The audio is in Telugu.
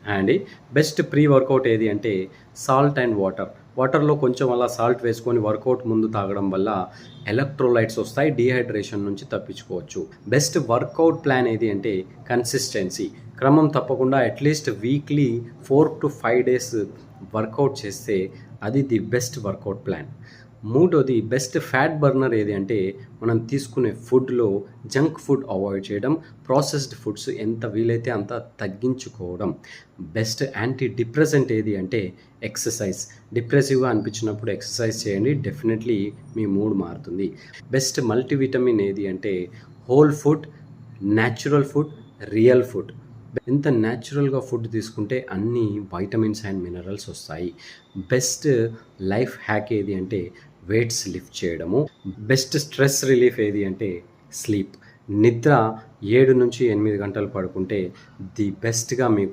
అండ్ బెస్ట్ ప్రీ వర్కౌట్ ఏది అంటే సాల్ట్ అండ్ వాటర్. వాటర్‌లో కొంచెం అలా సాల్ట్ వేసుకొని వర్కౌట్ ముందు తాగడం వల్ల ఎలక్ట్రోలైట్స్ వస్తాయి. డీహైడ్రేషన్ నుంచి తప్పించుకోవచ్చు. బెస్ట్ వర్కౌట్ ప్లాన్ ఏది అంటే కన్సిస్టెన్సీ. క్రమం తప్పకుండా అట్‌లీస్ట్ వీక్లీ 4-5 డేస్ వర్కౌట్ చేస్తే అది ది బెస్ట్ వర్కౌట్ ప్లాన్. మూడోది బెస్ట్ ఫ్యాట్ బర్నర్ ఏది అంటే మనం తీసుకునే ఫుడ్‌లో జంక్ ఫుడ్ అవాయిడ్ చేయడం. ప్రాసెస్డ్ ఫుడ్స్ ఎంత వీలైతే అంత తగ్గించుకోవడం. బెస్ట్ యాంటీ డిప్రెసెంట్ ఏది అంటే ఎక్సర్సైజ్. డిప్రెసివ్‌గా అనిపించినప్పుడు ఎక్సర్సైజ్ చేయండి. డెఫినెట్‌లీ మీ మూడ్ మారుతుంది. బెస్ట్ మల్టీవిటమిన్ ఏది అంటే whole food, natural food, real food. ఎంత న్యాచురల్‌గా ఫుడ్ తీసుకుంటే అన్ని వైటమిన్స్ అండ్ మినరల్స్ వస్తాయి. బెస్ట్ లైఫ్ హ్యాక్ ఏది అంటే వెయిట్స్ లిఫ్ట్ చేయడము. బెస్ట్ స్ట్రెస్ రిలీఫ్ ఏది అంటే స్లీప్. నిద్ర 7-8 గంటలు పడుకుంటే ది బెస్ట్‌గా మీకు